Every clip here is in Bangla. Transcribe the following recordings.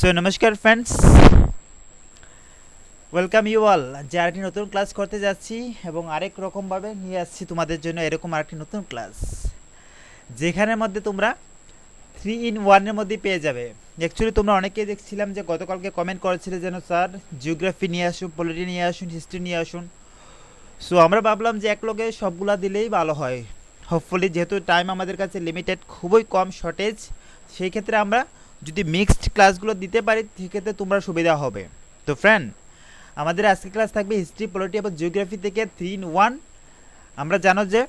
সো নমস্কার ফ্রেন্ডস, ওয়েলকাম ইউ অল। যে আরেকটি নতুন ক্লাস করতে যাচ্ছি এবং আরেক রকমভাবে নিয়ে আসছি তোমাদের জন্য এরকম আরেকটি নতুন ক্লাস, যেখানের মধ্যে তোমরা 3-in-1 মধ্যে পেয়ে যাবে। অ্যাকচুয়ালি তোমরা অনেকেই দেখছিলাম যে গতকালকে কমেন্ট করেছিলে যেন স্যার জিওগ্রাফি নিয়ে আসুন, পলিটি নিয়ে আসুন, হিস্ট্রি নিয়ে আসুন। সো আমরা ভাবলাম যে একলগে সবগুলা দিলেই ভালো হয়। হোপফুলি যেহেতু টাইম আমাদের কাছে লিমিটেড, খুবই কম শর্টেজ, সেই ক্ষেত্রে আমরা যদি মিক্সড ক্লাসগুলো দিতে পারি সেক্ষেত্রে তোমরা সুবিধা হবে। তো ফ্রেন্ড, আমাদের আজকে ক্লাস থাকবে হিস্ট্রি, পলিটি এবং জিওগ্রাফি থেকে 3-in-1। আমরা জানো যে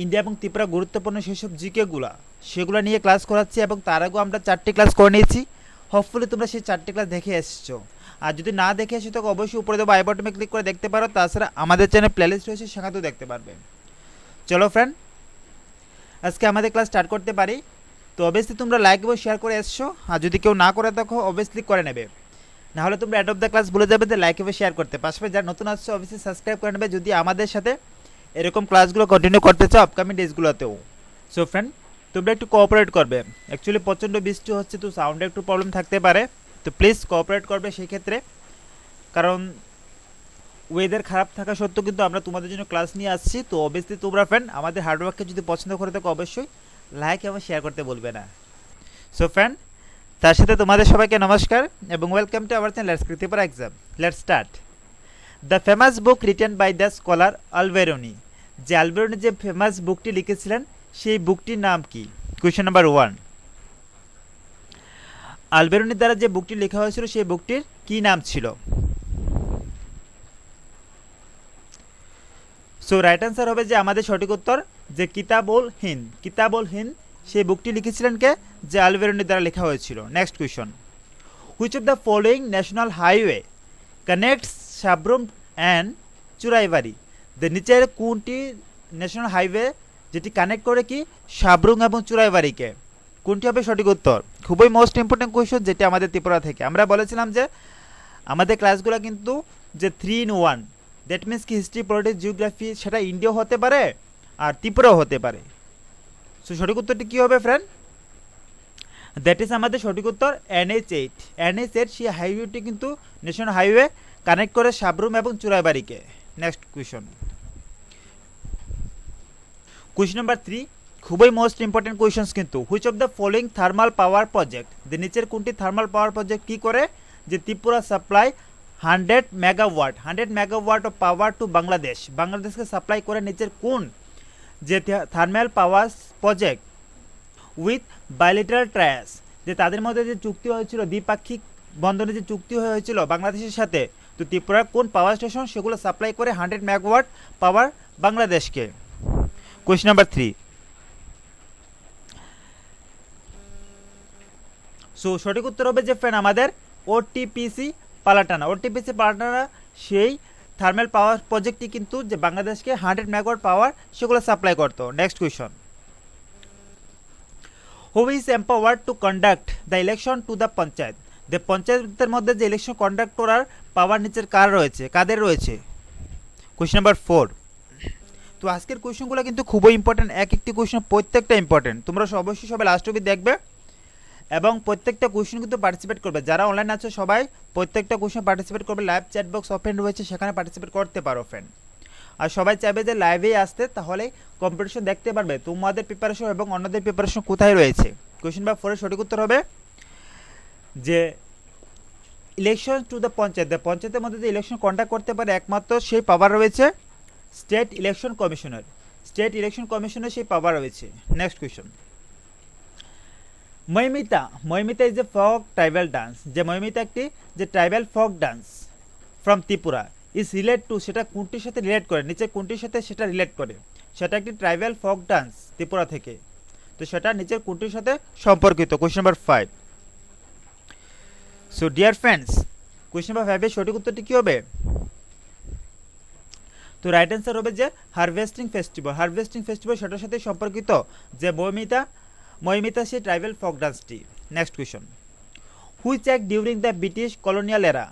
ইন্ডিয়া এবং ত্রিপুরা গুরুত্বপূর্ণ সেসব জিকেগুলো সেগুলো নিয়ে ক্লাস করাচ্ছি এবং তার আগেও আমরা 4টি ক্লাস করে নিয়েছি। হোপফুলি তোমরা সেই 4টি ক্লাস দেখে এসছো। আর যদি না দেখে এসো তো অবশ্যই উপরে দেবো আই বাটনে ক্লিক করে দেখতে পারো। তাছাড়া আমাদের চ্যানেল প্লেলিস্ট রয়েছে, সেখানেও দেখতে পারবে। চলো ফ্রেন্ড, আজকে আমাদের ক্লাস স্টার্ট করতে পারি। তো অবভিয়াসলি তোমরা লাইক এবং শেয়ার করে এসছো, আর যদি কেউ না করে থাকো অবভিয়াসলি করে নেবে, নাহলে তোমরা এড অফ দ্য ক্লাস ভুলে যাবে যে লাইক এবং শেয়ার করতে। পাশাপাশি যারা নতুন আসছো অবশ্যই সাবস্ক্রাইব করে নেবে যদি আমাদের সাথে এরকম ক্লাসগুলো কন্টিনিউ করতে চাও আপকামিং ডেজগুলোতেও। সো ফ্রেন্ড, তোমরা একটু কোঅপারেট করবে। অ্যাকচুয়ালি প্রচণ্ড বৃষ্টি হচ্ছে, তো সাউন্ডে একটু প্রবলেম থাকতে পারে, তো প্লিজ কোঅপারেট করবে সেই ক্ষেত্রে। কারণ ওয়েদার খারাপ থাকা সত্ত্বেও কিন্তু আমরা তোমাদের জন্য ক্লাস নিয়ে আসছি। তো অবভিয়াসলি তোমরা ফ্রেন্ড আমাদের হার্ডওয়ার্ককে যদি পছন্দ করে থাকো অবশ্যই লাইক এবং শেয়ার করতে বলবে না। সো ফ্রেন্ড, তার সাথে তোমাদের সবাইকে নমস্কার এবং welcome to our channel let's Tripura exam. Let's start. The famous book written by the scholar Alberuni. যে আলবেরনি যে ফেমাস বুকটি লিখেছিলেন সেই বুকটির নাম কি? Question number 1। আলবেরনির দ্বারা যে বুকটি লেখা হয়েছিল সেই বুকটির কি নাম ছিল? সো রাইট অ্যান্সার হবে যে আমাদের সঠিক উত্তর যে কিতাবুল হিন্দ। কিতাবুল হিন্দ সেই বুকটি লিখেছিলেন কে? যে আলবেরনির দ্বারা লেখা হয়েছিল। Next question. Which of the following national highway connects Sabroom and Churaibari? The নিচের কোনটি ন্যাশনাল হাইওয়ে যেটি কানেক্ট করে কি সাব্রুম এবং চুরাইবাড়িকে? কোনটি হবে সঠিক উত্তর? খুবই মোস্ট ইম্পর্টেন্ট কোয়েশ্চন, যেটি আমাদের ত্রিপুরা থেকে। আমরা বলেছিলাম যে আমাদের ক্লাসগুলো কিন্তু যে 3-in-1, দ্যাট মিনস কি হিস্ট্রি, পলিটিক্স, জিওগ্রাফি, সেটা ইন্ডিয়াও হতে পারে আর ত্রিপুরাও হতে পারে। সো সঠিক উত্তরটি কী হবে ফ্রেন্ড? দ্যাট ইজ আমাদের সঠিক উত্তর NH8। NH8 সেই হাইওয়েটি কিন্তু ন্যাশনাল হাইওয়ে কানেক্ট করে সাব্রুম এবং চুরাইবাড়িকে। Next question. কোয়েশন নাম্বার 3 খুবই মোস্ট ইম্পর্টেন্ট কোয়েশনস কিন্তু। Which of the following thermal power project? যে নিচের কোনটি থার্মাল পাওয়ার প্রজেক্ট কি করে যে Tripura supply 100 megawatt of power to Bangladesh? বাংলাদেশকে সাপ্লাই করে নিচের কোন যে thermal power project with bilateral ties, যে তাদের মধ্যে যে চুক্তি হয়েছিল, দ্বিপাক্ষিক বন্ধনে যে চুক্তি হয়েছিল বাংলাদেশের সাথে, তো ত্রিপুরার কোন পাওয়ার স্টেশন সেগুলো সাপ্লাই করে 100 মেগাওয়াট পাওয়ার বাংলাদেশকে? Question number 3। সো সঠিক উত্তর হবে যে ফ্রেন্ড আমাদের ওটিপিসি পালাটানা। ওটিপিসি পালাটানা সেই থার্মাল পাওয়ার প্রজেক্টটি কিন্তু যে বাংলাদেশকে 100 মেগাওয়াট পাওয়ার সেগুলো সাপ্লাই করতো। Next question. Who is empowered to conduct the election to the panchayat? যে পঞ্চায়েতের মধ্যে যে ইলেকশন কন্ডাক্ট করার পাওয়ার নিচের কার রয়েছে, কাদের রয়েছে? Question number 4। তো আজকের কোয়েশ্চনগুলো কিন্তু খুবই ইম্পর্টেন্ট, এক একটি কোয়েশ্চন প্রত্যেকটা ইম্পর্টেন্ট। তোমরা অবশ্যই সবাই লাস্ট অবধি দেখবে এবং প্রত্যেকটা কোয়েশ্চন কিন্তু পার্টিসিপেট করবে। যারা অনলাইন আছে সবাই প্রত্যেকটা কোয়েশ্চন পার্টিসিপেট করবে। লাইভ চ্যাট বক্স ওপেন রয়েছে, সেখানে পার্টিসিপেট করতে পারো ফ্রেন্ড। আর সবাই চাইবে যে লাইভেই আসতে, তাহলে কম্পিটিশন দেখতে পারবে তোমাদের প্রিপারেশন এবং অন্যদের প্রিপারেশন কোথায় রয়েছে। কোয়েশ্চন নাম্বার 4 এর সঠিক উত্তর হবে যে ইলেকশন টু দ্য পঞ্চায়েত। পঞ্চায়েতের মধ্যে যে ইলেকশন কন্ডাক্ট করতে পারে একমাত্র সেই পাওয়ার রয়েছে state election commissioner. State election কমিশনের সেই পাওয়ার রয়েছে। Next question. Mamita is a folk tribal dance. যে মৈমিতা একটি যে tribal folk dance from Tripura is relate to, সেটা কোনটির সাথে রিলেট করে? নিচে কোনটির সাথে সেটা রিলেট করে? সেটা একটি ট্রাইবাল ফক ডান্স ত্রিপুরা থেকে, তো সেটা নিচের কোনটির সাথে সম্পর্কিত? Question number 5। So dear friends, question number 5 এর সঠিক উত্তরটি কী হবে? তো রাইট অ্যান্সার হবে যে হারভেস্টিং ফেস্টিভ্যাল। হারভেস্টিং ফেস্টিভ্যাল সেটার সাথে সম্পর্কিত যে মৈমিতা সেই ট্রাইবাল ফক ডান্সটি। Next question. Which act during the British colonial era?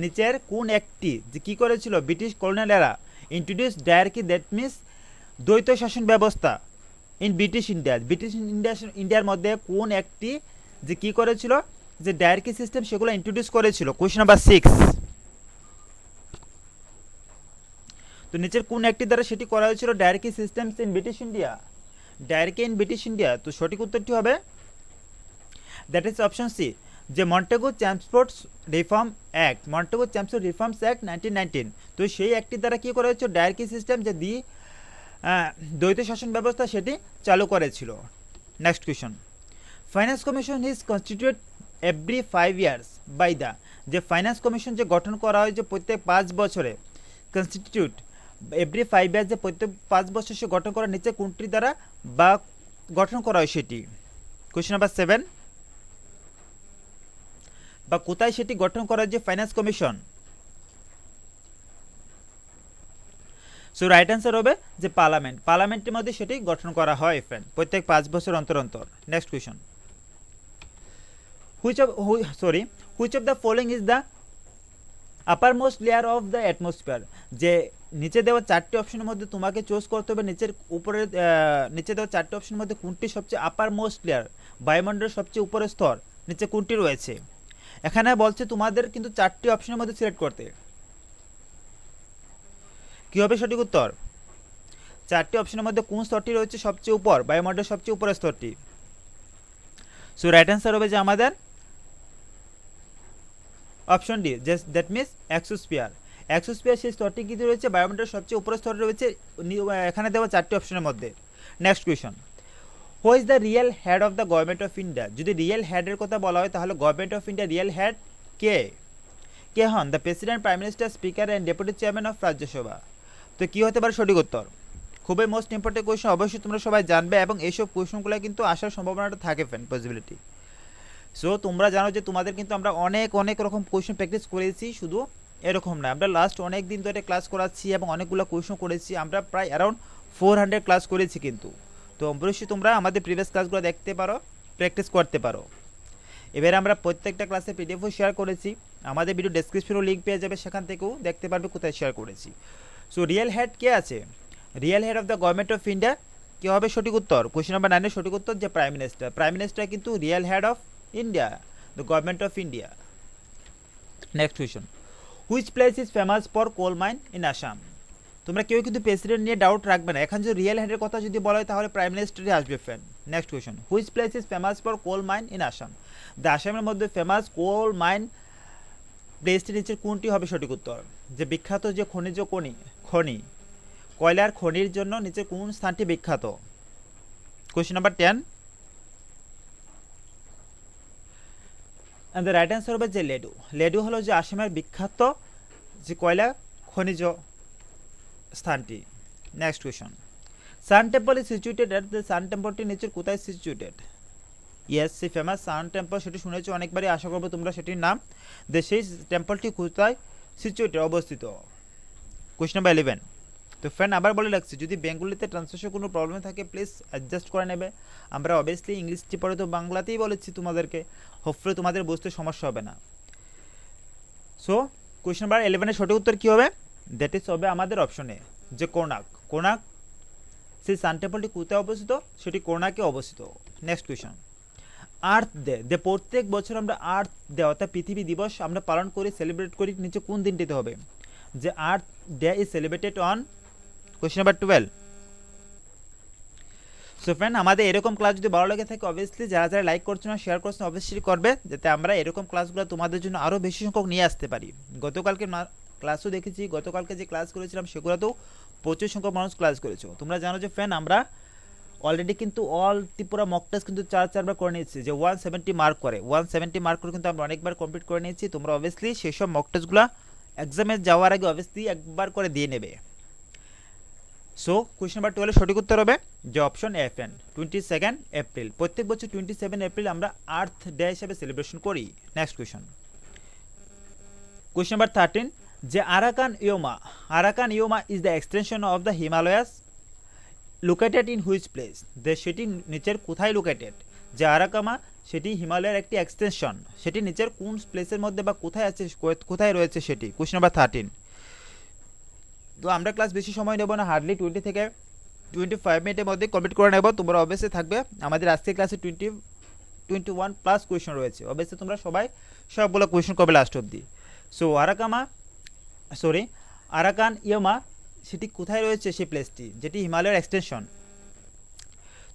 নিচের কোন একটি যে কী করেছিল British colonial era introduce diarchy, that means দ্বৈত শাসন ব্যবস্থা ইন ব্রিটিশ ইন্ডিয়া? ব্রিটিশ ইন্ডিয়ার মধ্যে কোন একটি যে কী করেছিল যে ডায়ারকি সিস্টেম সেগুলো ইন্ট্রোডিউস করেছিল? Question number 6। তো নিচের কোন একটি দ্বারা সেটি করা হয়েছিল? Diarchy systems in British India. Diarchy in British India, তো সঠিক উত্তরটি হবে দ্যাট ইজ অপশন সি, যে Montagu transports reform act, Montagu transport reforms act 1919। তো সেই অ্যাক্টটির দ্বারা কী করা হয়েছে? ডায়ারকি সিস্টেম যে দ্বৈত শাসন ব্যবস্থা সেটি চালু করেছিল। Next question, finance commission is constitute every 5 years by the, যে ফাইন্যান্স কমিশন যে গঠন করা হয় যে প্রত্যেক 5 বছরে, কনস্টিটিউট এভরি 5 ইয়ার্স, যে প্রত্যেক 5 বছর সে গঠন করা নিচে কোনটির দ্বারা বা গঠন করা হয় সেটি? কোয়েশ্চেন নাম্বার 7, বা কোথায় সেটি গঠন করা হয় যে finance commission? So right answer হবে যে পার্লামেন্ট, পার্লামেন্টের মধ্যে সেটি গঠন করা হয় ফ্রেন্ড, প্রত্যেক 5 বছর অন্তর অন্তর। Next question, which of the following is the upper most layer of the atmosphere, যে নিচে দেওয়া 4টি অপশনের মধ্যে তোমাকে চুজ করতে হবে নিচের উপরে, নিচে দেওয়া 4টি অপশনের মধ্যে কোনটি সবচেয়ে আপার মোস্ট লেয়ার, বায়ুমণ্ডলের সবচেয়ে উপরের স্তর নিচে কোনটি রয়েছে? এখানে বলছে তোমাদের কিন্তু 4টি অপশনের মধ্যে সিলেক্ট করতে। কী হবে সঠিক উত্তর? 4টি অপশনের মধ্যে কোন স্তরটি রয়েছে সবচেয়ে উপর, বায়ুমণ্ডলের সবচেয়ে উপরের স্তরটি? সো রাইট অ্যান্সার হবে যে আমাদের option D, that means exosphere. Exosphere সেই স্তরটি কিন্তু রয়েছে বায়ুমণ্ডলের সবচেয়ে উপরের স্তরে রয়েছে এখানে দেওয়া 4টি অপশনের মধ্যে। Next question, who is the real head of the government of India? যদি রিয়েল হেডের কথা বলা হয় তাহলে government of India real head কে? কে হন? The president, prime minister, speaker and deputy chairman of Rajya Sabha. তো কী হতে পারে সঠিক উত্তর? খুবই মোস্ট ইম্পর্টেন্ট কোয়েশন, অবশ্যই তোমরা সবাই জানবে এবং এইসব কোয়েশনগুলো কিন্তু আসার সম্ভাবনাটা থাকে ফ্রেন্ড, পসিবিলিটি। সো তোমরা জানো যে তোমাদের কিন্তু আমরা অনেক অনেক রকম কোয়েশন প্র্যাকটিস করেছি, শুধু এরকম না, আমরা লাস্ট অনেক দিন ধরে ক্লাস করাচ্ছি এবং অনেকগুলো কোয়েশন করেছি, আমরা প্রায় অ্যারাউন্ড 400 ক্লাস করেছি কিন্তু। তো অবশ্যই তোমরা আমাদের প্রিভিয়াস ক্লাসগুলো দেখতে পারো, প্র্যাকটিস করতে পারো। এবারে আমরা প্রত্যেকটা ক্লাসে পিডিএফও শেয়ার করেছি, আমাদের ভিডিও ডেসক্রিপশনেও লিঙ্ক পেয়ে যাবে, সেখান থেকেও দেখতে পারবে কোথায় শেয়ার করেছি। সো রিয়েল হেড কে আছে? Real head of the government of India কী হবে সঠিক উত্তর? কোয়েশ্চেন নাম্বার 9 এর সঠিক উত্তর যে প্রাইম মিনিস্টার। প্রাইম মিনিস্টার কিন্তু real head of India, the government of India. Next question, which place is famous for coal mine in Assam? তোমরা কেউ কিন্তু প্রেসিডেন্ট নিয়ে ডাউট রাখবে না, এখন যদি রিয়েল হেডের কথা যদি বলা হয় তাহলে প্রাইম মিনিস্টারই আসবে friend. Next question, which place is famous for coal mine in Assam? The আসামের মধ্যে ফেমাস কোল মাইন প্লেসটি নিচের কোনটি হবে সঠিক উত্তর? যে বিখ্যাত যে খনিজ খনি, কয়লার খনির জন্য নিচের কোন স্থানটি বিখ্যাত? Question number 10, the right answer হবে যে লেডু। লেডু হলো যে আসামের বিখ্যাত যে কয়লা খনিজ স্থানটি। Next question, sun temple is situated at, the sun টেম্পলটি নিচের কোথায় সিচুয়েটেড? ইয়েস, সেই ফেমাস সান টেম্পল, সেটি শুনেছো অনেকবারই, আশা করবো তোমরা সেটির নাম। সেই টেম্পলটি কোথায় সিচুয়েটেড, অবস্থিত? কোয়েশ্চেন নাম্বার 11, তো ফ্রেন্ড আবার বলে রাখছি, যদি বেঙ্গলিতে ট্রান্সলেশন কোনো প্রবলেম থাকে প্লিজ অ্যাডজাস্ট করে নেবে। আমরা অবভিয়াসলি ইংলিশটি পড়ে তো বাংলাতেই বলেছি তোমাদেরকে, হোপফুলি তোমাদের বুঝতে সমস্যা হবে না। সো কোয়েশ্চেন নাম্বার 11 এর সঠিক উত্তর কী হবে? দ্যাট ইজ হবে আমাদের অপশনে যে কোনাক। কোনাক সেই সান টেম্পলটি কোথায় অবস্থিত? সেটি কোনাকে অবস্থিত। নেক্সট কোয়েশ্চন, আর্থ ডে প্রত্যেক বছর আমরা আর্থ ডে অর্থাৎ পৃথিবী দিবস আমরা পালন করি, সেলিব্রেট করি, নিচে কোন দিনটিতে হবে? যে earth day is celebrated on, question number 12। So friend আমাদের এরকম ক্লাস যদি ভালো লাগে থাকে অবভিয়াসলি যারা যারা লাইক করছো না, শেয়ার করছো অবশ্যই করবে, যাতে আমরা এরকম ক্লাসগুলো তোমাদের জন্য আরও বেশি সংখ্যক নিয়ে আসতে পারি। গতকালকে ক্লাসও দেখেছি, গতকালকে যে ক্লাস করেছিলাম সেগুলোতেও প্রচুর সংখ্যক মানুষ ক্লাস করেছো। তোমরা জানো যে ফ্রেন্ড আমরা অলরেডি কিন্তু অল ত্রিপুরা মক টেস্ট কিন্তু 4বার করে নিয়েছি, যে 170 মার্ক করে, 170 মার্ক করে কিন্তু আমরা অনেকবার কমপ্লিট করে নিয়েছি। তোমরা অবভিয়াসলি সেসব মক টেস্টগুলো এক্সামে যাওয়ার আগে অবভিয়াসলি একবার করে দিয়ে নেবে। সো কোয়েশ্চেন নাম্বার 12 সঠিক উত্তর হবে যে অপশন এ ফ্রেন্ড, 22 এপ্রিল। প্রত্যেক বছর 27 এপ্রিল আমরা আর্থ ডে হিসেবে সেলিব্রেশন করি। নেক্সট কোয়েশ্চন, কোয়েশ্চেন নাম্বার 13, যে Arakan Yoma is the extension of the Himalayas located in which place? সেটি নিচের কোথায় লোকেটেড? যে আরাকামা সেটি হিমালয়ের একটি এক্সটেনশন, সেটি নিচের কোন প্লেসের মধ্যে বা কোথায় আছে, কোথায় রয়েছে সেটি? Question number 13। তো আমরা ক্লাস বেশি সময় নেব না, হার্ডলি 20 থেকে 25 মিনিটের মধ্যে কমপ্লিট করে নেব। তোমরা অবশ্যই থাকবে আমাদের আজকের ক্লাসে 121 প্লাস কোয়েশ্চেন রয়েছে। অবশ্যই তোমরা সবাই সবগুলো কোয়েশ্চেন করবে লাস্ট অবধি। সো আরাকান ইয়োমা সেটি কোথায় রয়েছে সেই প্লেসটি, যেটি হিমালয়ের এক্সটেনশন।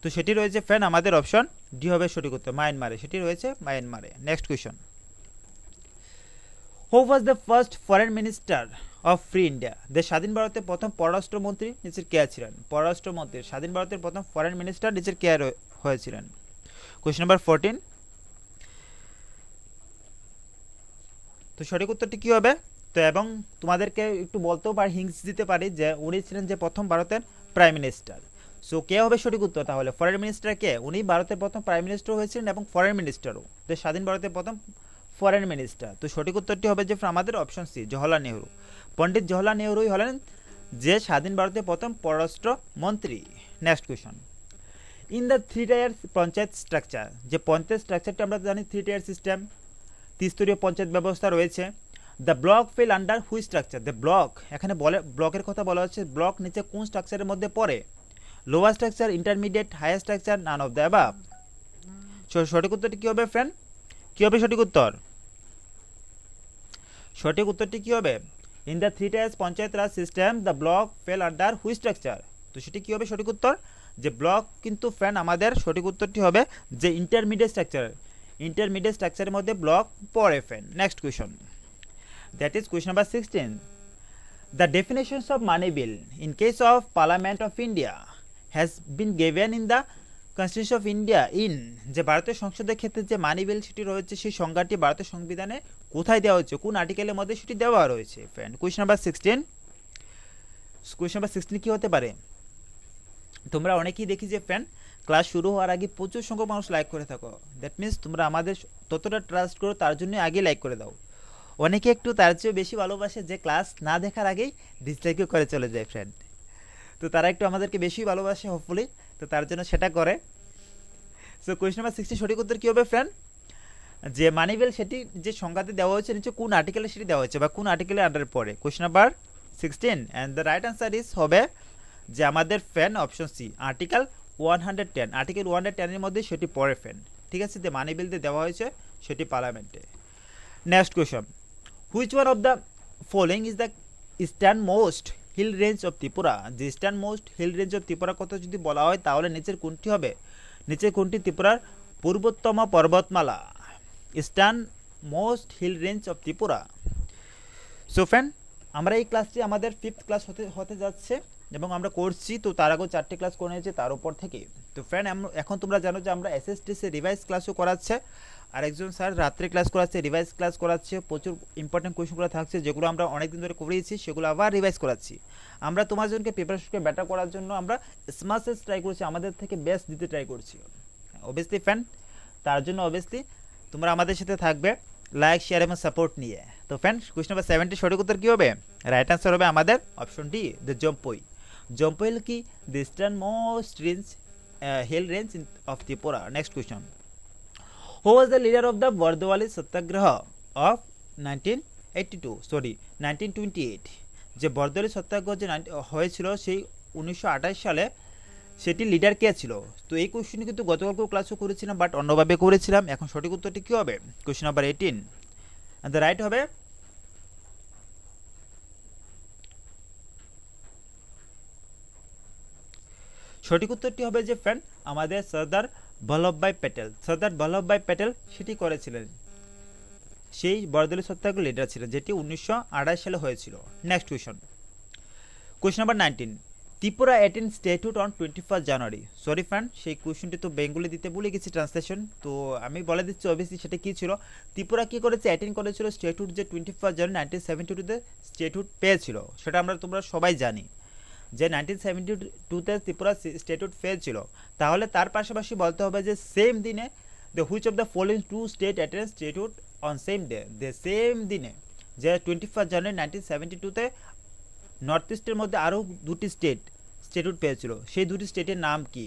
তো সেটি রয়েছে ফ্রেন্ড আমাদের অপশন ডি হবে সঠিক উত্তর, মায়ানমারে। সেটি রয়েছে মায়ানমারে। Next question, who was the first foreign minister of free India? দেশ স্বাধীন ভারতের প্রথম পররাষ্ট্রমন্ত্রী নিচের কে ছিলেন? পররাষ্ট্রমন্ত্রী স্বাধীন ভারতের প্রথম ফরেন মিনিস্টার নিচের কে হয়েছিলেন? Question number 14। তো সঠিক উত্তরটি কী হবে? তো এবং তোমাদেরকে একটু বলতেও পারি, হিংস দিতে পারি যে উনি ছিলেন যে প্রথম ভারতের প্রাইম মিনিস্টার। সো কে হবে সঠিক উত্তর তাহলে? ফরেন মিনিস্টার কে? উনি ভারতের প্রথম প্রাইম মিনিস্টার হয়েছিলেন এবং ফরেন মিনিস্টারও, যে স্বাধীন ভারতের প্রথম ফরেন মিনিস্টার। তো সঠিক উত্তরটি হবে যে আমাদের অপশন সি, জওহরলাল নেহরু। পণ্ডিত জওহরলাল নেহরুই হলেন যে স্বাধীন ভারতের প্রথম পররাষ্ট্র মন্ত্রী। Next question, in the 3 tyre panchayat structure, যে পঞ্চায়েত স্ট্রাকচারটা আমরা জানি 3 টায়ার সিস্টেম, ত্রিস্তরীয় পঞ্চায়েত ব্যবস্থা রয়েছে। The block fail under which structure? The block, এখানে ব্লকের কথা বলা হচ্ছে, ব্লক নিচে কোন স্ট্রাকচারের মধ্যে পড়ে? Lower structure, intermediate, higher structure, none of the above. সঠিক উত্তরটি কী হবে ফ্রেন্ড? কী হবে সঠিক উত্তর? সঠিক উত্তরটি কী হবে? In the 3 tyres panchayat Raj system the block fail under which structure? তো সেটি কী হবে সঠিক উত্তর? যে ব্লক কিন্তু ফ্রেন্ড আমাদের সঠিক উত্তরটি হবে যে ইন্টারমিডিয়েট স্ট্রাকচার, ইন্টারমিডিয়েট স্ট্রাকচারের মধ্যে ব্লক পড়ে friend. Next question, that is question number 16. The definitions of money bill in case of Parliament of India has been given in the Constitution of India in, যে ভারতের সংসদের ক্ষেত্রে যে মানি বিল সেটি রয়েছে সেই সংজ্ঞাটি ভারতের সংবিধানে কোথায় দেওয়া হয়েছে, কোন আর্টিকেলের মধ্যে সেটি দেওয়া রয়েছে friend? Question number 16। Question number 16 কি হতে পারে? তোমরা অনেকেই দেখি যে ফ্রেন্ড ক্লাস শুরু হওয়ার আগে প্রচুর সংখ্যক মানুষ লাইক করে থাকো, দ্যাট মিনস তোমরা আমাদের ততটা ট্রাস্ট করো, তার জন্য আগে লাইক করে দাও। অনেকে একটু তার চেয়েও বেশি ভালোবাসে যে ক্লাস না দেখার আগেই ডিসলাইকও করে চলে যায় ফ্রেন্ড। তো তারা একটু আমাদেরকে বেশি ভালোবাসে হোপফুলি, তো তার জন্য সেটা করে। সো কোয়েশ্চন নাম্বার 16 সঠিক উত্তর কী হবে ফ্রেন্ড? যে মানি বিল সেটি যে সংজ্ঞাতে দেওয়া হয়েছে নিচে কোন আর্টিকেলে সেটি দেওয়া হয়েছে বা কোন আর্টিকেলের আন্ডারে পড়ে? Question number 16 and the right answer is হবে যে আমাদের friend option C, article 110। Article 110 এর মধ্যে সেটি পড়ে ফ্রেন্ড, ঠিক আছে? যে মানি বিল দিয়ে দেওয়া হয়েছে সেটি পার্লামেন্টে। Next question, which one of the following is the eastern most hill range of Tripura? যে eastern most hill range of ত্রিপুরার কথা যদি বলা হয় তাহলে নিচের কোনটি হবে? নিচের কোনটি ত্রিপুরার পূর্বোত্তম পর্বতমালা? Eastern most hill range of Tripura. So friend আমরা এই ক্লাসটি আমাদের 5th ক্লাস হতে যাচ্ছে এবং আমরা করছি, তো তার আগেও 4টে ক্লাস করে নিয়েছি তার উপর থেকে। তো ফ্রেন্ড এখন তোমরা জানো যে আমরা এসএসটিসি রিভাইজ ক্লাসও করাচ্ছে, আর একজন স্যার রাত্রে ক্লাস করাচ্ছে, রিভাইজ ক্লাস করাচ্ছে, প্রচুর ইম্পর্টেন্ট কোয়েশনগুলো থাকছে যেগুলো আমরা অনেকদিন ধরে করিয়েছি, সেগুলো আবার রিভাইজ করাচ্ছি। আমরা তোমাদেরকে প্রিপারেশনকে বেটার করার জন্য আমরা স্মার্টস ট্রাই করছি, আমাদের থেকে বেস্ট দিতে ট্রাই করছি অবভিয়াসলি ফ্রেন্ড। তার জন্য অবভিয়াসলি তোমরা আমাদের সাথে থাকবে লাইক, শেয়ার এবং সাপোর্ট নিয়ে। তো ফ্রেন্ড কোয়েশ্চন নাম্বার 70 সঠিক উত্তর কী হবে? রাইট আনসার হবে আমাদের option D, the Jampui. Jampui কি? The eastern most range hill range of Tripura. Next question, who was the leader of the Bardoli Satyagraha of 1928? যে বরদোয়ালি সত্যাগ্রহ যে হয়েছিল সেই 1928 সালে, সেটি লিডার কে ছিল? তো এই কোয়েশ্চেনটি কিন্তু গতকালকেও ক্লাসও করেছিলাম বাট অন্যভাবে করেছিলাম। এখন সঠিক উত্তরটি কী হবে? কোয়েশ্চন নাম্বার 18 দ্য রাইট হবে সঠিক উত্তরটি হবে যে ফ্রেন্ড আমাদের সর্দার বল্লভভাই প্যাটেল। সর্দার বল্লভভাই প্যাটেল সেটি করেছিলেন, সেই বরদোয়ালি সত্যাগ্রহ লিডার ছিলেন, যেটি 1928 সালে হয়েছিল। Next question, question number 19, Tripura attend statehood on 21 January. Sorry friend সেই কোয়েশ্চনটি তো বেঙ্গলি দিতে ভুলে গেছি ট্রান্সলেশন, তো আমি বলে দিচ্ছি অবভিয়াসলি সেটা কী ছিল। ত্রিপুরা কী করেছে? অ্যাটেন্ড করেছিল স্টেটহুড, যে 21 জানুয়ারি 1972-তে স্টেটহুড পেয়েছিল, সেটা তোমরা সবাই জানি যে 1972-তে ত্রিপুরা স্টেটহুড পেয়েছিল। তাহলে তার পাশাপাশি বলতে হবে যে সেম দিনে the which of the following two state attend statehood on same day. The same দিনে যে 21 জানুয়ারি 1972-তে নর্থ ইস্টের মধ্যে আরও দুটি স্টেটহুড পেয়েছিল, সেই দুটি স্টেটের নাম কি?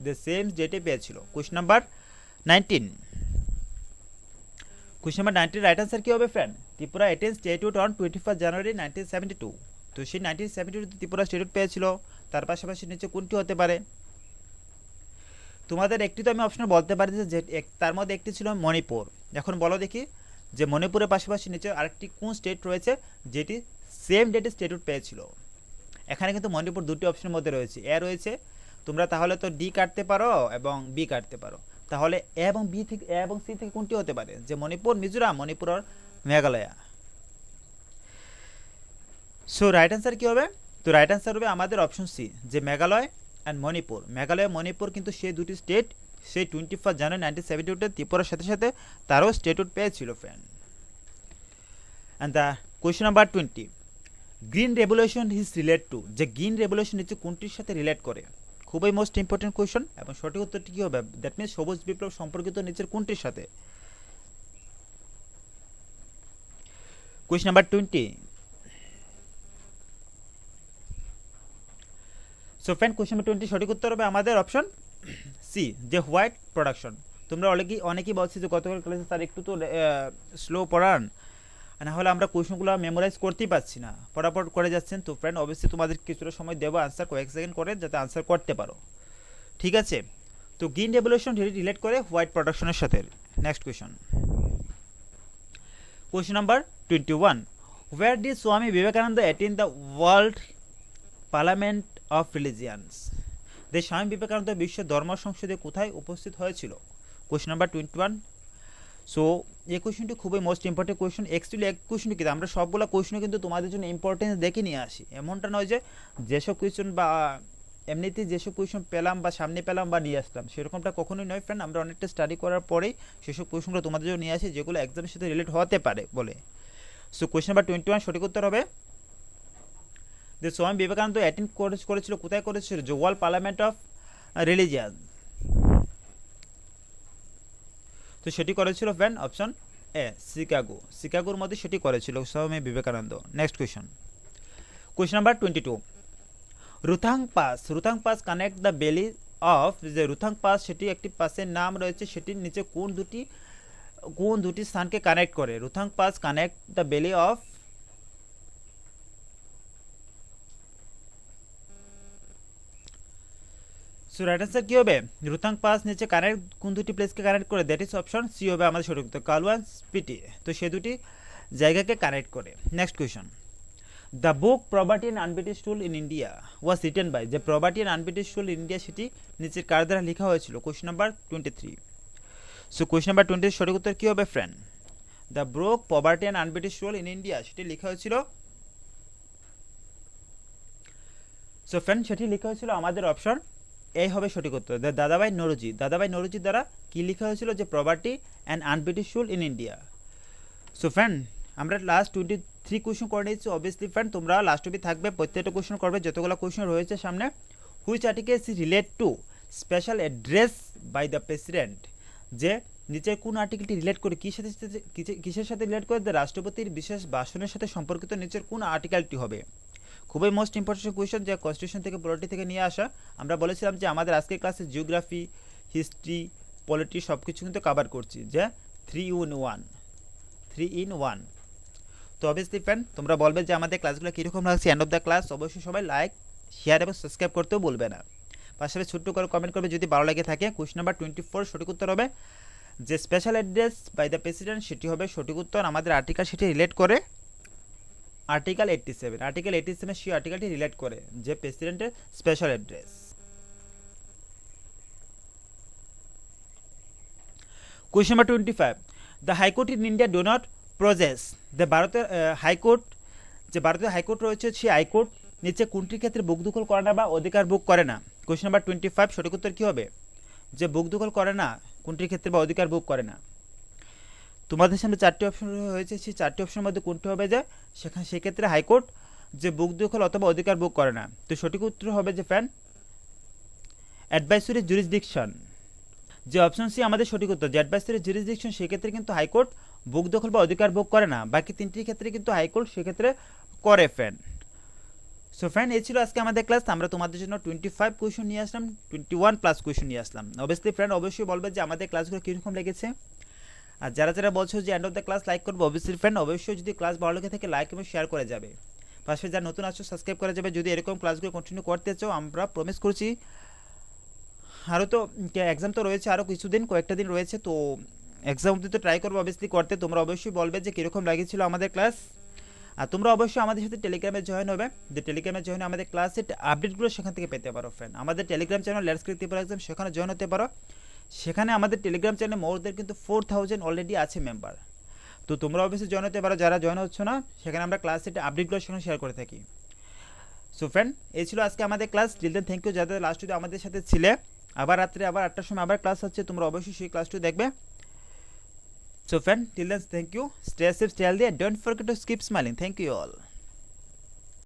দ্য সেম ডেটে পেয়েছিল। Question number 19। Question number 19 right answer কী হবে friend? Tripura attend statehood on 21 January 1972। তো সেই 1972 ত্রিপুরা স্টেটহুড পেয়েছিল, তার পাশাপাশি নিচে কোনটি হতে পারে? তোমাদের একটি তো আমি অপশন বলতে পারি যে তার মধ্যে একটি ছিল মণিপুর। এখন বলো দেখি যে মণিপুরের পাশাপাশি নিচে আরেকটি কোন স্টেট রয়েছে যেটি সেম ডেটে স্টেটহুড পেয়েছিল। এখানে কিন্তু মণিপুর দুটি অপশনের মধ্যে রয়েছে, এ রয়েছে, তোমরা তাহলে তো ডি কাটতে পারো এবং বি কাটতে পারো। তাহলে এ এবং বি থেকে, এ এবং সি থেকে কোনটি হতে পারে, যে মণিপুর, মিজোরাম, মণিপুর আর মেঘালয়া। সো রাইট অ্যান্সার কী হবে? তো রাইট অ্যান্সার হবে আমাদের অপশন সি, যে মেঘালয় অ্যান্ড মণিপুর। মেঘালয় মণিপুর কিন্তু সেই দুটি স্টেট সেই 21 জানুয়ারি 1972 ত্রিপুরার সাথে সাথে তারও স্টেটহুড পেয়েছিল friend. And the question number 20, green revolution is relate two, যে গ্রিন রেভলিউশন নিচে কোনটির সাথে রিলেট করে? খুবই মোস্ট ইম্পর্টেন্ট কোয়েশ্চন, এবং সঠিক উত্তরটি কী হবে? দ্যাট মিনস সবুজ বিপ্লব সম্পর্কিত নিচের কোনটির সাথে? Question number 20। So friend, question number 20 সঠিক উত্তর হবে আমাদের অপশন সি, যে হোয়াইট প্রোডাকশন। তোমরা অনেকেই বলছি যে গতকাল ক্লাসে তার একটু তো স্লো পড়ান, না হলে আমরা কোয়েশনগুলো মেমোরাইজ করতেই পারছি না, ফটাফট করে যাচ্ছেন। তো ফ্রেন্ড অবশ্যই তোমাদের কিছুটা সময় দেবো আনসার কয়েক সেকেন্ড করে, যাতে আনসার করতে পারো, ঠিক আছে? তো গ্রিন রেভলিউশন রিলেট করে হোয়াইট প্রোডাকশনের সাথে। Next question, question number 21, where did Swami Vivekananda attend the world parliament of religions? যে স্বামী বিবেকানন্দ বিশ্ব ধর্ম সংসদে কোথায় উপস্থিত হয়েছিল? Question number 21। সো এই কোয়েশনটি খুবই মোস্ট ইম্পর্টেন্ট কোয়েশন। অ্যাকচুয়ালি এক কোয়েশনটি কিন্তু আমরা সবগুলো কোয়েশন কিন্তু তোমাদের জন্য ইম্পর্টেন্স দেখে নিয়ে আসি, এমনটা নয় যে যেসব কোয়েশন বা এমনিতে যেসব কোয়েশন পেলাম বা সামনে পেলাম বা নিয়ে আসলাম, সেরকমটা কখনোই নয় ফ্রেন্ড। আমরা অনেকটা স্টাডি করার পরেই সেসব কোয়েশনগুলো তোমাদের জন্য নিয়ে আসি যেগুলো এক্সামের সাথে রিলেট হতে পারে বলে। সো কোয়েশন নাম্বার 21 সঠিক উত্তর হবে যে স্বামী বিবেকানন্দ অ্যাটেন্ড করেছিল, কোথায় করেছিল? যে ওয়ার্ল্ড পার্লামেন্ট অফ রিলিজিয়ান। তো সেটি করেছিল ফ্রেন্ড অপশন এ, শিকাগো। শিকাগোর মধ্যে সেটি করেছিল Swami Vivekananda. Next question, question number 22, Rohtang pass. Rohtang pass connect the valley of, যে রুথাং পাস সেটি একটি পাসের নাম রয়েছে, সেটির নিচে কোন দুটি স্থানকে কানেক্ট করে? Rohtang pass connect the valley of, so right answer কী হবে? রুথাং পাস নিচে কানেক্ট কোন দুটি প্লেসকে কানেক্ট করে? দ্যাট ইজ অপশন সি হবে আমাদের সঠিক উত্তর, কালওয়ান স্পিটি। তো সে দুটি জায়গাকে কানেক্ট করে। Next question, the book property and unbritish rule in India was written by, যে property and unbritish rule in India সেটি নিচের কার দ্বারা লেখা হয়েছিল? Question number 23। So question number 20 সঠিক উত্তর কী হবে friend? The book property and unbritish rule in India সেটি লেখা হয়েছিল, সো ফ্রেন্ড সেটি লেখা হয়েছিল আমাদের অপশন এই হবে সঠিক উত্তর, দাদাভাই নরুজি। দাদাভাই নরুজি দ্বারা কি লেখা হয়েছিল? যে property and unbritish rule in India. So friend আমরা লাস্ট 23 কোয়েশন করে নিয়েছি। অবভিয়াসলি ফ্রেন্ড তোমরা লাস্ট অবধি থাকবে, প্রত্যেকটা কোয়েশন করবে যতগুলো কোয়েশন রয়েছে সামনে। Which articles is relate to special address by the president, যে নিচের কোন আর্টিকেলটি রিলেট করে কিসের সাথে রিলেট করে? রাষ্ট্রপতির বিশেষ ভাষণের সাথে সম্পর্কিত নিচের কোন আর্টিকেলটি হবে? খুবই মোস্ট ইম্পর্টেন্ট কোয়েশন, যে কনস্টিটিউশন থেকে পলিটি থেকে নিয়ে আসা। আমরা বলেছিলাম যে আমাদের আজকের ক্লাসে জিওগ্রাফি, হিস্ট্রি, পলিটি সব কিছু কিন্তু কভার করছি, যে 3 in 1। তো অবভিয়াসলি ফ্রেন্ড তোমরা বলবে যে আমাদের ক্লাসগুলো কীরকম লাগছে এন্ড অফ দ্য ক্লাস। অবশ্যই সবাই লাইক, শেয়ার এবং সাবস্ক্রাইব করতেও বলবে না। পাশাপাশি ছোট্ট করে কমেন্ট করবে যদি ভালো লাগে থাকে। কোয়েশন নাম্বার 24 সঠিক উত্তর হবে যে special address by the president, সেটি হবে সঠিক উত্তর। আমাদের আর্টিকেল সেটি রিলেট করে আর্টিকেল 87। আর্টিকেল 87 সেই আর্টিকেলটি রিলেট করে যে প্রেসিডেন্টের special address. Question number 25, the high court in India do not possess, যে ভারতের হাইকোর্ট, যে ভারতের হাইকোর্ট রয়েছে সেই হাইকোর্ট নিচে কোনটির ক্ষেত্রে বুক দখল করে না বা অধিকার বুক করে না? কোয়েশ্চন নাম্বার 25 সঠিক উত্তর কী হবে? যে বুক দখল করে না কোনটির ক্ষেত্রে বা অধিকার বুক করে না? তোমাদের সামনে 4টি অপশন হয়েছে, সেই 4টি অপশনের মধ্যে কোনটি হবে? যে সেক্ষেত্রে হাইকোর্ট যে বুক দখল অথবা অধিকার বুক করে না। তো সঠিক উত্তর হবে যে ফ্রেন্ড অ্যাডভাইসরি জুরিসডিকশন, যে অপশন সি আমাদের সঠিক উত্তর, যে অ্যাডভাইসরি জুরিসডিকশন। সেক্ষেত্রে কিন্তু হাইকোর্ট বুক দখল বা অধিকার বুক করে না, বাকি 3টির ক্ষেত্রে কিন্তু হাইকোর্ট সেক্ষেত্রে করে ফ্রেন্ড। সো ফ্রেন্ড এই ছিল আজকে আমাদের ক্লাস। আমরা তোমাদের জন্য 25 কোয়েশন নিয়ে আসলাম, 21 প্লাস কোয়েশন নিয়ে আসলাম। অবভিয়াসলি ফ্রেন্ড অবশ্যই বলবে যে আমাদের ক্লাসগুলো কীরকম লেগেছে, আর যারা বলছো যে end of the class like করবো, অবভিয়াসলি ফ্রেন্ড অবশ্যই যদি ক্লাস ভালো লেগে থাকে লাইক এবং শেয়ার করে যাবে। পাশে যারা নতুন আসছো সাবস্ক্রাইব করে যাবে। যদি এরকম ক্লাসগুলো কন্টিনিউ করতে চাও, আমরা প্রমিস করছি আরও তো এক্সাম তো রয়েছে, আরও কিছুদিন, কয়েকটা দিন রয়েছে, তো এক্সাম অবধি তো ট্রাই করবো অবভিয়াসলি করতে। তোমরা অবশ্যই বলবে যে কীরকম লাগেছিল আমাদের ক্লাস। আর তোমরা অবশ্যই আমাদের সাথে টেলিগ্রামে জয়েন হবে, যে টেলিগ্রামে জয়েন আমাদের ক্লাসের আপডেটগুলো সেখান থেকে পেতে পারো ফ্রেন্ড। আমাদের telegram channel let's crack Tripura exam, সেখানে জয়েন হতে পারো। সেখানে আমাদের টেলিগ্রাম চ্যানেলে মোরদের কিন্তু 4000 অলরেডি আছে মেম্বার। তো তোমরা অবশ্যই জয়েন হতে পারো, যারা জয়েন হচ্ছে না সেখানে আমরা ক্লাসের আপডেটগুলো সেখানে শেয়ার করে থাকি। সো ফ্রেন্ড, এই ছিল আজকে আমাদের class. Till then thank you যাদের লাস্ট টু আমাদের সাথে ছিলে। আবার রাত্রে আবার 8টার সময় আবার ক্লাস হচ্ছে, তোমরা অবশ্যই সেই ক্লাসটি দেখবে। So friend, till then thank you, stay safe, stay healthy, and don't forget to keep smiling. Thank you all.